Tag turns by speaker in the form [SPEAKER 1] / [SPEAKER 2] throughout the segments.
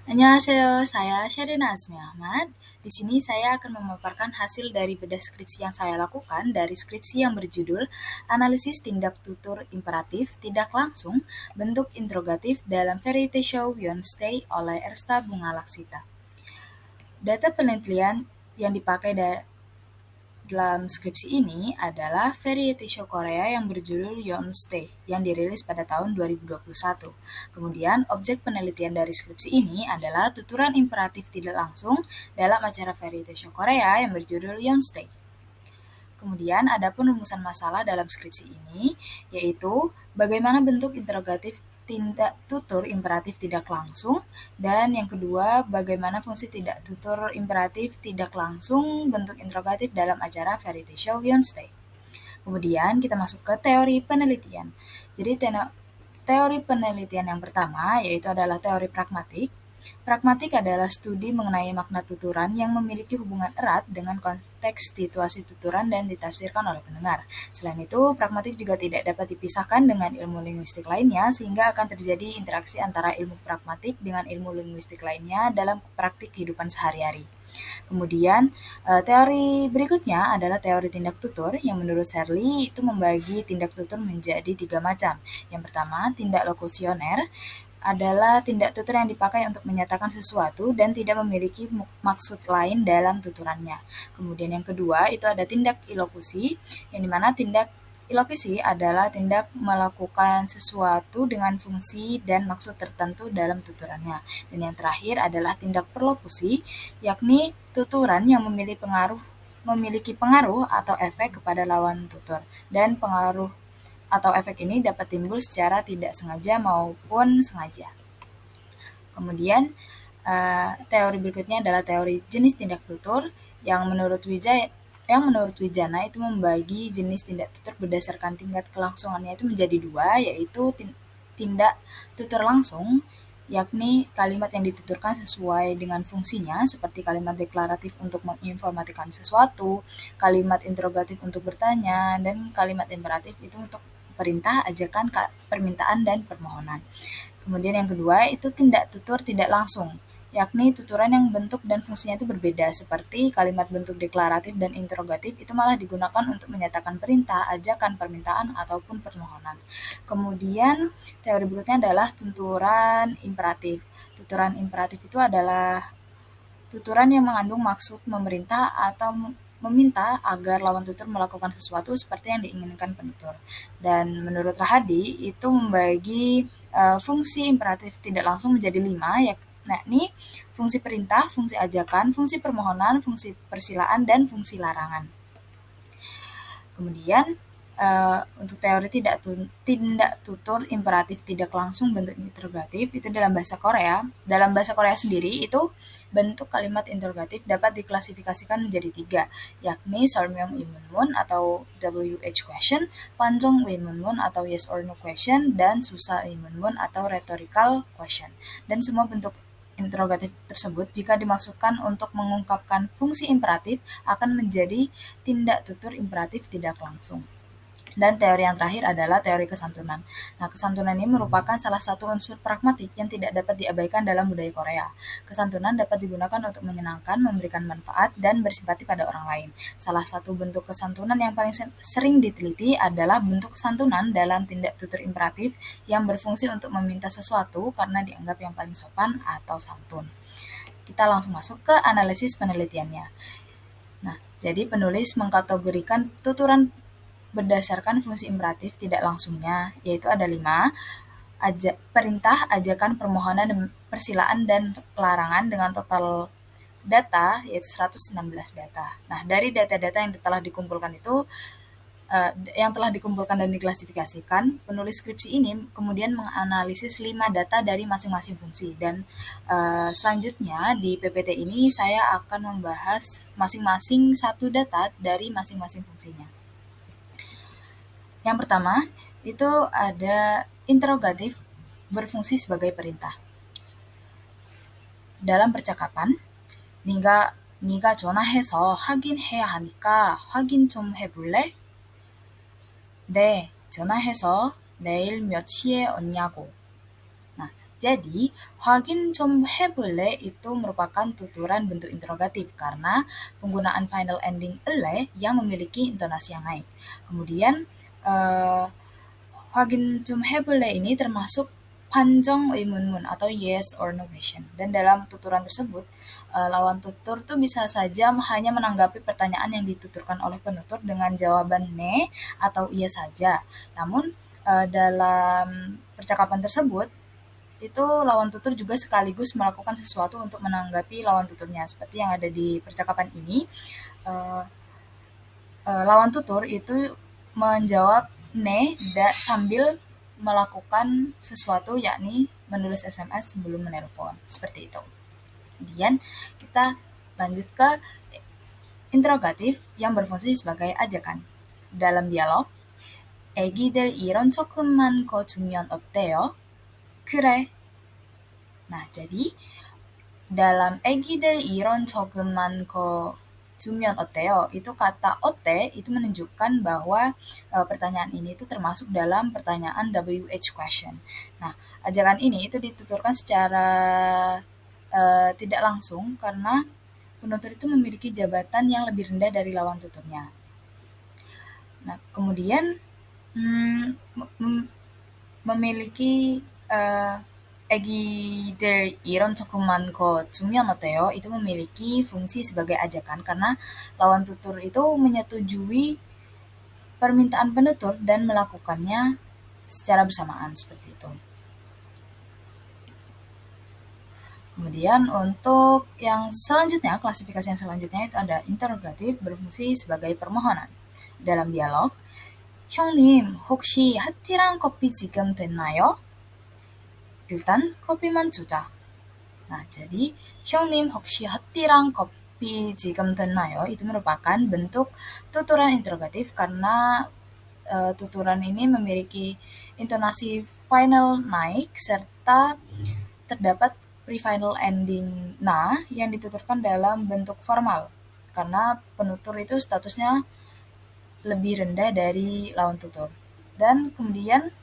[SPEAKER 1] Annyeonghaseyo, saya Sherina Azmi Ahmad. Di sini saya akan memaparkan hasil dari bedah skripsi yang saya lakukan dari skripsi yang berjudul Analisis Tindak Tutur Imperatif Tidak Langsung Bentuk Interrogatif dalam Variety Show Wednesday oleh Ersta Bunga Laksita. Data penelitian yang dipakai dalam skripsi ini adalah variety show Korea yang berjudul Yeonstay yang dirilis pada tahun 2021. Kemudian, objek penelitian dari skripsi ini adalah tuturan imperatif tidak langsung dalam acara variety show Korea yang berjudul Yeonstay. Kemudian, ada pun rumusan masalah dalam skripsi ini, yaitu bagaimana bentuk interrogatif tindak tutur imperatif tidak langsung, dan yang kedua, bagaimana fungsi tidak tutur imperatif tidak langsung bentuk interrogatif dalam acara variety show Wednesday. Kemudian kita masuk ke teori penelitian. Jadi teori penelitian yang pertama yaitu adalah teori pragmatik. Pragmatik adalah studi mengenai makna tuturan yang memiliki hubungan erat dengan konteks situasi tuturan dan ditafsirkan oleh pendengar. Selain itu, pragmatik juga tidak dapat dipisahkan dengan ilmu linguistik lainnya, sehingga akan terjadi interaksi antara ilmu pragmatik dengan ilmu linguistik lainnya dalam praktik kehidupan sehari-hari. Kemudian, teori berikutnya adalah teori tindak tutur yang menurut Shirley itu membagi tindak tutur menjadi 3 macam. Yang pertama, tindak lokusioner adalah tindak tutur yang dipakai untuk menyatakan sesuatu dan tidak memiliki maksud lain dalam tuturannya. Kemudian yang kedua, itu ada tindak ilokusi, yang dimana tindak ilokusi adalah tindak melakukan sesuatu dengan fungsi dan maksud tertentu dalam tuturannya. Dan yang terakhir adalah tindak perlokusi, yakni tuturan yang memiliki pengaruh atau efek kepada lawan tutur, dan pengaruh atau efek ini dapat timbul secara tidak sengaja maupun sengaja. Kemudian, teori berikutnya adalah teori jenis tindak tutur yang menurut Wijana itu membagi jenis tindak tutur berdasarkan tingkat kelangsungannya itu menjadi dua, yaitu tindak tutur langsung, yakni kalimat yang dituturkan sesuai dengan fungsinya, seperti kalimat deklaratif untuk menginformasikan sesuatu, kalimat interrogatif untuk bertanya, dan kalimat imperatif itu untuk perintah, ajakan, permintaan, dan permohonan. Kemudian yang kedua itu tindak tutur tidak langsung, yakni tuturan yang bentuk dan fungsinya itu berbeda, seperti kalimat bentuk deklaratif dan interrogatif itu malah digunakan untuk menyatakan perintah, ajakan, permintaan, ataupun permohonan. Kemudian teori berikutnya adalah tuturan imperatif. Tuturan imperatif itu adalah tuturan yang mengandung maksud memerintah atau meminta agar lawan tutur melakukan sesuatu seperti yang diinginkan penutur. Dan menurut Rahadi, itu membagi fungsi imperatif tidak langsung menjadi 5, yakni fungsi perintah, fungsi ajakan, fungsi permohonan, fungsi persilaan, dan fungsi larangan. Kemudian, untuk teori tindak tutur imperatif tidak langsung bentuk interrogatif itu dalam bahasa Korea. Dalam bahasa Korea sendiri itu bentuk kalimat interrogatif dapat diklasifikasikan menjadi 3, yakni 설명 의문문 atau WH question, panjang 의문문 atau yes or no question, dan susah 의문문 atau rhetorical question. Dan semua bentuk interrogatif tersebut jika dimaksudkan untuk mengungkapkan fungsi imperatif akan menjadi tindak tutur imperatif tidak langsung. Dan teori yang terakhir adalah teori kesantunan. Nah, kesantunan ini merupakan salah satu unsur pragmatik yang tidak dapat diabaikan dalam budaya Korea. Kesantunan dapat digunakan untuk menyenangkan, memberikan manfaat, dan bersimpati pada orang lain. Salah satu bentuk kesantunan yang paling sering diteliti adalah bentuk kesantunan dalam tindak tutur imperatif yang berfungsi untuk meminta sesuatu karena dianggap yang paling sopan atau santun. Kita langsung masuk ke analisis penelitiannya. Nah, jadi penulis mengkategorikan tuturan berdasarkan fungsi imperatif tidak langsungnya, yaitu ada 5, perintah, ajakan, permohonan, persilaan, dan larangan dengan total data, yaitu 116 data. Nah, dari data-data yang telah dikumpulkan dan diklasifikasikan, penulis skripsi ini kemudian menganalisis 5 data dari masing-masing fungsi. Dan selanjutnya di PPT ini saya akan membahas masing-masing satu data dari masing-masing fungsinya. Yang pertama, itu ada interrogatif berfungsi sebagai perintah. Dalam percakapan, 네가 전화해서 확인해야 하니까 확인 좀 해볼래? 네, 전화해서 내일 몇 시에 오냐고. Nah, Jadi, 확인 좀 해볼래 itu merupakan tuturan bentuk interrogatif karena penggunaan final ending ele yang memiliki intonasi yang naik. Kemudian, 확인 좀 해볼래 ini termasuk panjang 의문문 atau yes or no question. Dan dalam tuturan tersebut, lawan tutur tuh bisa saja hanya menanggapi pertanyaan yang dituturkan oleh penutur dengan jawaban ne atau iya saja. Namun, dalam percakapan tersebut, itu lawan tutur juga sekaligus melakukan sesuatu untuk menanggapi lawan tuturnya. Seperti yang ada di percakapan ini, eh, lawan tutur itu menjawab ne sambil melakukan sesuatu yakni menulis SMS sebelum menelpon. Seperti itu. Kemudian kita lanjut ke interrogatif yang berfungsi sebagai ajakan. Dalam dialog, 애기들 이런 조금만 거 주면 어때요? 그래. Nah, jadi dalam 애기들 이런 조금만 거 주면 어때요? Itu kata ote itu menunjukkan bahwa pertanyaan ini itu termasuk dalam pertanyaan WH question. Nah, ajakan ini itu dituturkan secara tidak langsung karena penutur itu memiliki jabatan yang lebih rendah dari lawan tuturnya. Nah, kemudian memiliki 애기들 이런 조금만 거 주면 어때요? Itu memiliki fungsi sebagai ajakan karena lawan tutur itu menyetujui permintaan penutur dan melakukannya secara bersamaan seperti itu. Kemudian untuk yang selanjutnya, klasifikasi yang selanjutnya itu ada interrogatif berfungsi sebagai permohonan. Dalam dialog, 형님, 혹시 핫티랑 커피 지금 됐나요? 일단 커피만 주자. Nah, jadi 형님 혹시 핫티랑 커피 지금 됐나요? Itu merupakan bentuk tuturan interrogatif karena tuturan ini memiliki intonasi final naik serta terdapat pre-final ending na yang dituturkan dalam bentuk formal karena penutur itu statusnya lebih rendah dari lawan tutur. Dan kemudian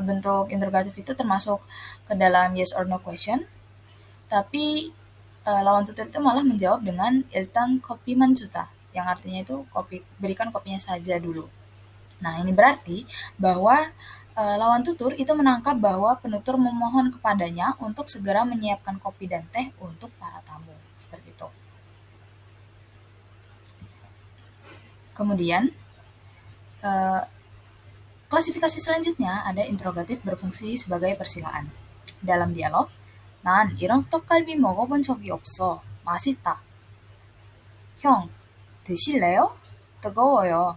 [SPEAKER 1] bentuk interrogatif itu termasuk ke dalam yes or no question, tapi lawan tutur itu malah menjawab dengan iltan kopiman juta, yang artinya itu berikan kopinya saja dulu. Nah, ini berarti bahwa lawan tutur itu menangkap bahwa penutur memohon kepadanya untuk segera menyiapkan kopi dan teh untuk para tamu. Seperti itu. Kemudian, klasifikasi selanjutnya ada interrogatif berfungsi sebagai persilaan. Dalam dialog, 난 이런 떡갈비 먹어본 적이 없어. 맛있다. 형, 드실래요? 뜨거워요.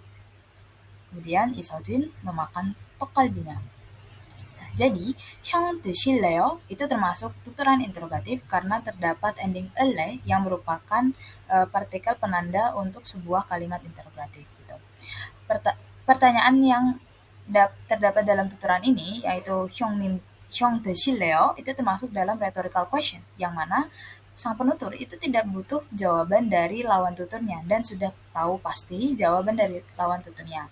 [SPEAKER 1] Kemudian Isojin memakan 떡갈비nya. Nah, jadi, 형 드실래요? Itu termasuk tuturan interrogatif karena terdapat ending ele yang merupakan partikel penanda untuk sebuah kalimat interrogatif. Gitu. Pertanyaan yang terdapat dalam tuturan ini, yaitu 형 드실래요? Itu termasuk dalam rhetorical question, yang mana sang penutur itu tidak butuh jawaban dari lawan tuturnya dan sudah tahu pasti jawaban dari lawan tuturnya.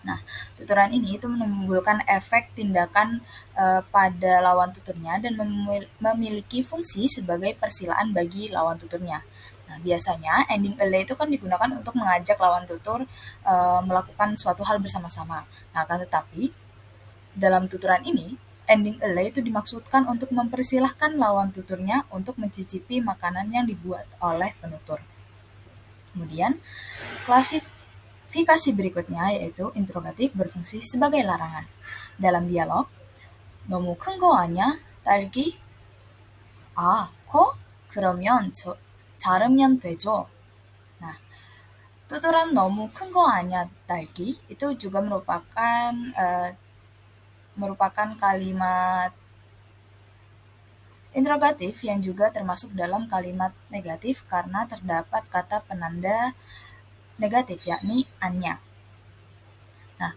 [SPEAKER 1] Nah, tuturan ini itu menimbulkan efek tindakan pada lawan tuturnya dan memiliki fungsi sebagai persilaan bagi lawan tuturnya. Nah, biasanya ending ele itu kan digunakan untuk mengajak lawan tutur melakukan suatu hal bersama-sama. Nah, akan tetapi dalam tuturan ini, ending ele itu dimaksudkan untuk mempersilahkan lawan tuturnya untuk mencicipi makanan yang dibuat oleh penutur. Kemudian, klasifikasi berikutnya yaitu interrogatif berfungsi sebagai larangan. Dalam dialog, 너무 큰 거 아냐? 딸기? 아, 커? 그러면 자르면 되죠. Nah, tuturan 너무 큰 거 아냐? 딸기 itu juga merupakan kalimat interrogatif yang juga termasuk dalam kalimat negatif karena terdapat kata penanda negatif yakni anya. Nah,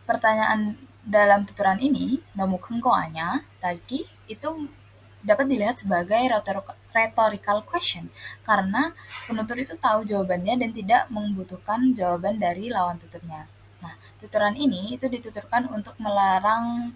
[SPEAKER 1] pertanyaan dalam tuturan ini, 너무 큰 거 아냐? 딸기 itu dapat dilihat sebagai rhetorical question karena penutur itu tahu jawabannya dan tidak membutuhkan jawaban dari lawan tuturnya. Nah, tuturan ini itu dituturkan untuk melarang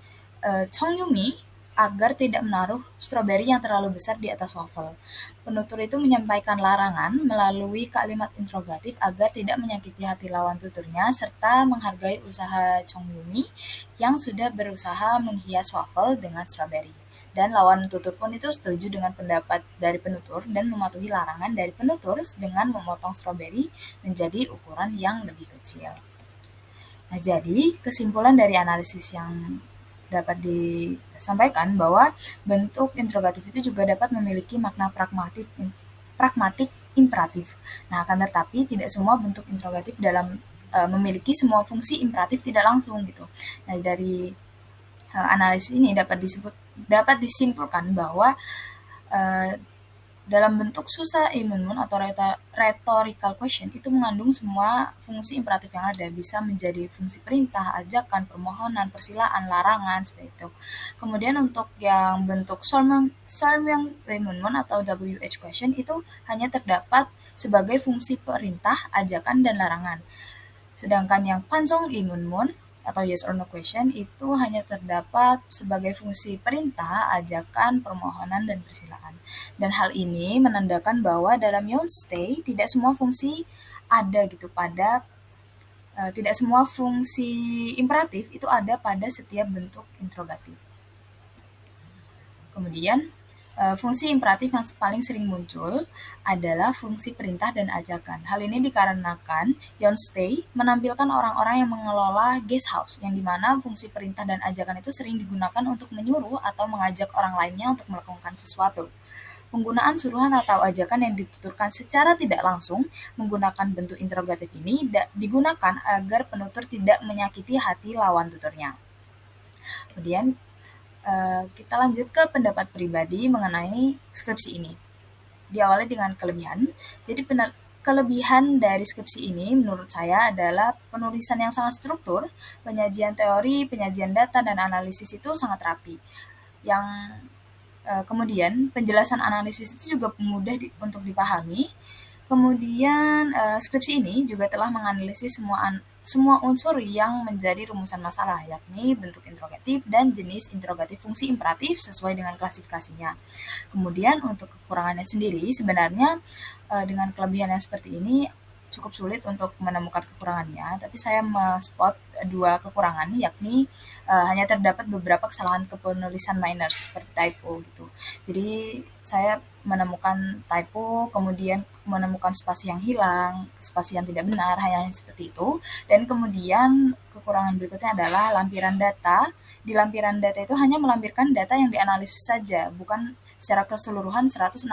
[SPEAKER 1] Chongyumi agar tidak menaruh stroberi yang terlalu besar di atas waffle. Penutur itu menyampaikan larangan melalui kalimat interrogatif agar tidak menyakiti hati lawan tuturnya serta menghargai usaha Chong Yumi yang sudah berusaha menghias waffle dengan stroberi. Dan lawan tutur pun itu setuju dengan pendapat dari penutur dan mematuhi larangan dari penutur dengan memotong stroberi menjadi ukuran yang lebih kecil. Nah, jadi kesimpulan dari analisis yang dapat disampaikan bahwa bentuk interrogatif itu juga dapat memiliki makna pragmatik imperatif. Nah, akan tetapi tidak semua bentuk interrogatif dalam memiliki semua fungsi imperatif tidak langsung gitu. Nah, dari analisis ini dapat disimpulkan bahwa uh, dalam bentuk susah imunmun atau rhetorical question itu mengandung semua fungsi imperatif yang ada, bisa menjadi fungsi perintah, ajakan, permohonan, persilaan, larangan, seperti itu. Kemudian untuk yang bentuk Solmyong imunmun atau WH question itu hanya terdapat sebagai fungsi perintah, ajakan, dan larangan. Sedangkan yang Pansong imunmun atau yes or no question itu hanya terdapat sebagai fungsi perintah, ajakan, permohonan, dan persilaan. Dan hal ini menandakan bahwa dalam Yonstay tidak semua fungsi ada gitu tidak semua fungsi imperatif itu ada pada setiap bentuk interrogatif. Kemudian fungsi imperatif yang paling sering muncul adalah fungsi perintah dan ajakan. Hal ini dikarenakan Yonstay menampilkan orang-orang yang mengelola guest house, yang dimana fungsi perintah dan ajakan itu sering digunakan untuk menyuruh atau mengajak orang lainnya untuk melakukan sesuatu. Penggunaan suruhan atau ajakan yang dituturkan secara tidak langsung menggunakan bentuk interrogatif ini digunakan agar penutur tidak menyakiti hati lawan tuturnya. Kemudian kita lanjut ke pendapat pribadi mengenai skripsi ini. Diawali dengan kelebihan. Jadi kelebihan dari skripsi ini menurut saya adalah penulisan yang sangat struktur, penyajian teori, penyajian data, dan analisis itu sangat rapi. Yang kemudian penjelasan analisis itu juga mudah untuk dipahami. Kemudian skripsi ini juga telah menganalisis semua unsur yang menjadi rumusan masalah, yakni bentuk interrogatif dan jenis interrogatif fungsi imperatif sesuai dengan klasifikasinya. Kemudian untuk kekurangannya sendiri, sebenarnya dengan kelebihan yang seperti ini cukup sulit untuk menemukan kekurangannya, tapi saya men-spot dua kekurangan, yakni hanya terdapat beberapa kesalahan kepenulisan minor seperti typo gitu. Jadi saya menemukan typo, kemudian menemukan spasi yang hilang, spasi yang tidak benar, hanya seperti itu. Dan kemudian kekurangan berikutnya adalah lampiran data. Di lampiran data itu hanya melampirkan data yang dianalisis saja, bukan secara keseluruhan 116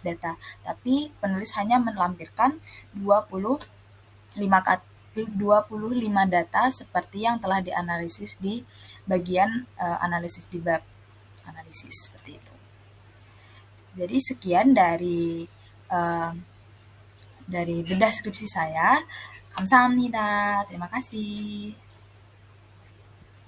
[SPEAKER 1] data, tapi penulis hanya melampirkan 25 data seperti yang telah dianalisis di bagian analisis di bab analisis seperti itu. Jadi sekian dari bedah skripsi saya. 감사합니다. Terima kasih.